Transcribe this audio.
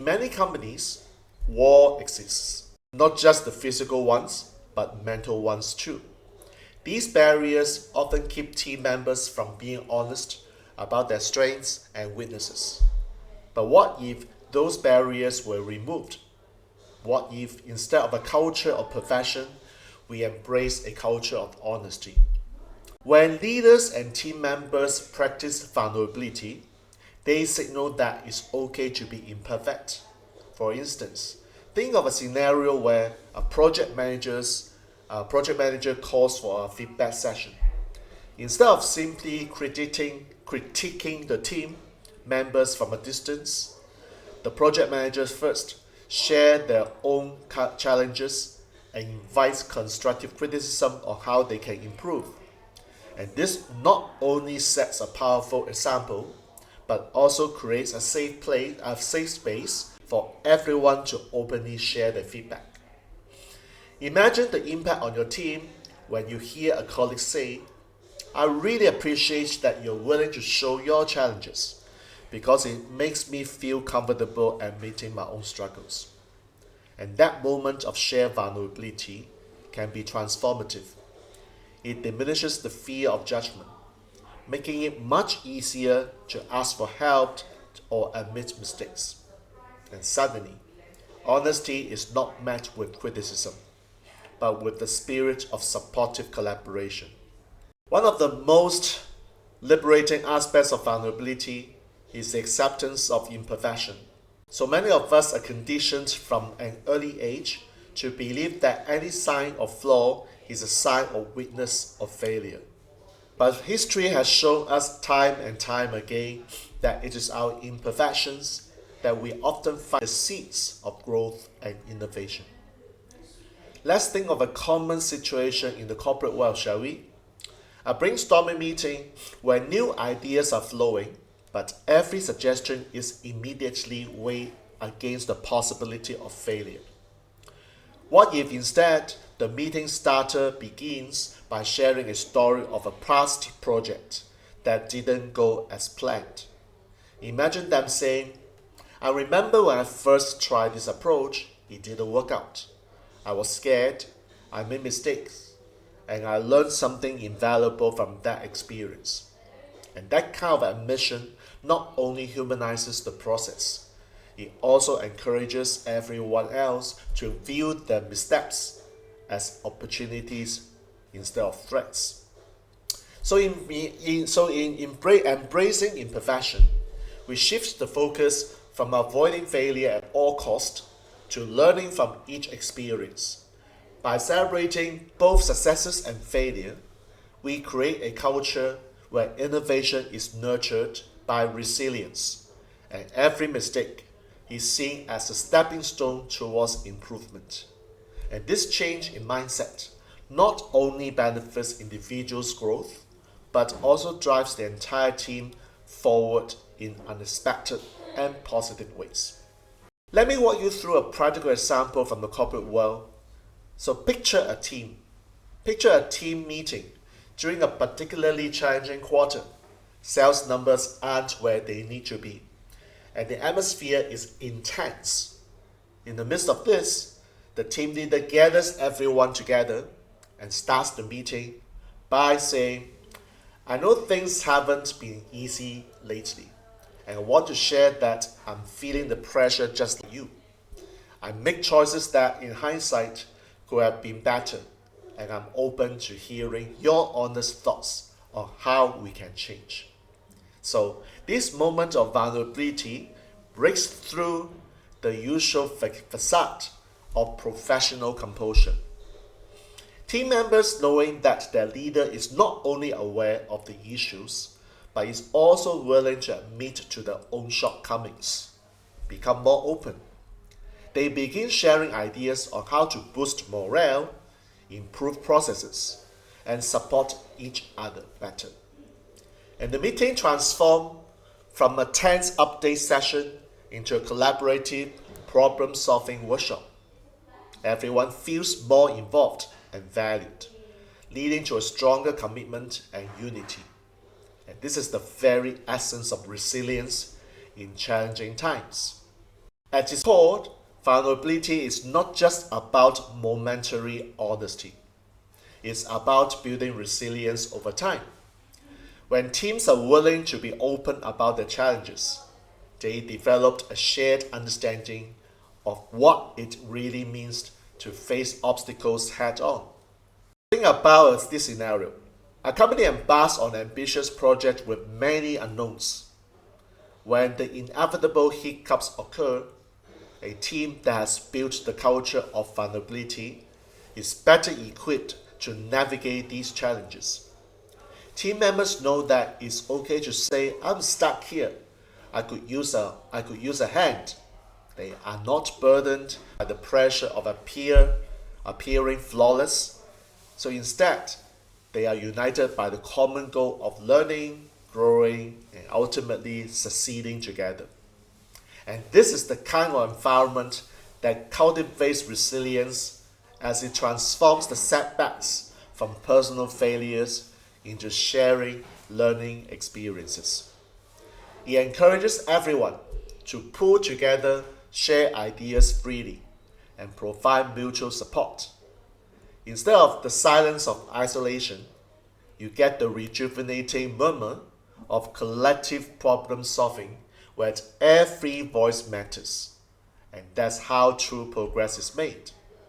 In many companies, war exists, not just the physical ones, but mental ones too. These barriers often keep team members from being honest about their strengths and weaknesses. But what if those barriers were removed? What if instead of a culture of perfection, we embrace a culture of honesty? When leaders and team members practice vulnerability, they signal that it's okay to be imperfect. For instance, think of a scenario where a project manager calls for a feedback session. Instead of simply critiquing the team members from a distance, the project managers first share their own challenges and invite constructive criticism on how they can improve. And this not only sets a powerful example, but also creates a safe space for everyone to openly share their feedback. Imagine the impact on your team when you hear a colleague say, "I really appreciate that you're willing to show your challenges because it makes me feel comfortable admitting my own struggles." And that moment of shared vulnerability can be transformative. It diminishes the fear of judgment, making it much easier to ask for help or admit mistakes. And suddenly, honesty is not met with criticism, but with the spirit of supportive collaboration. One of the most liberating aspects of vulnerability is the acceptance of imperfection. So many of us are conditioned from an early age to believe that any sign of flaw is a sign of weakness or failure. But history has shown us time and time again that it is our imperfections that we often find the seeds of growth and innovation. Let's think of a common situation in the corporate world, shall we? A brainstorming meeting where new ideas are flowing, but every suggestion is immediately weighed against the possibility of failure. What if instead the meeting starter begins by sharing a story of a past project that didn't go as planned? Imagine them saying, "I remember when I first tried this approach, it didn't work out. I was scared, I made mistakes, and I learned something invaluable from that experience." And that kind of admission not only humanizes the process, it also encourages everyone else to view their missteps as opportunities instead of threats. So in embracing imperfection, we shift the focus from avoiding failure at all costs to learning from each experience. By celebrating both successes and failure, we create a culture where innovation is nurtured by resilience, and every mistake is seen as a stepping stone towards improvement. And this change in mindset not only benefits individuals' growth, but also drives the entire team forward in unexpected and positive ways. Let me walk you through a practical example from the corporate world. So picture a team. Picture a team meeting during a particularly challenging quarter. Sales numbers aren't where they need to be, and the atmosphere is intense. In the midst of this, the team leader gathers everyone together and starts the meeting by saying, "I know things haven't been easy lately, and I want to share that I'm feeling the pressure just like you. I make choices that, in hindsight, could have been better, and I'm open to hearing your honest thoughts on how we can change." So, this moment of vulnerability breaks through the usual facade of professional composure. Team members, knowing that their leader is not only aware of the issues, but is also willing to admit to their own shortcomings, become more open. They begin sharing ideas on how to boost morale, improve processes, and support each other better. And the meeting transformed from a tense update session into a collaborative problem-solving workshop. Everyone feels more involved and valued, leading to a stronger commitment and unity. And this is the very essence of resilience in challenging times. At its core, vulnerability is not just about momentary honesty. It's about building resilience over time. When teams are willing to be open about their challenges, they developed a shared understanding of what it really means to face obstacles head on. Think about this scenario. A company embarks on an ambitious project with many unknowns. When the inevitable hiccups occur, a team that has built the culture of vulnerability is better equipped to navigate these challenges. Team members know that it's okay to say, I'm stuck here. I could use a hand. They are not burdened by the pressure of appearing flawless. So instead, they are united by the common goal of learning, growing, and ultimately succeeding together. And this is the kind of environment that cultivates resilience as it transforms the setbacks from personal failures into sharing learning experiences. It encourages everyone to pull together, share ideas freely, and provide mutual support. Instead of the silence of isolation, you get the rejuvenating murmur of collective problem solving where every voice matters. And that's how true progress is made.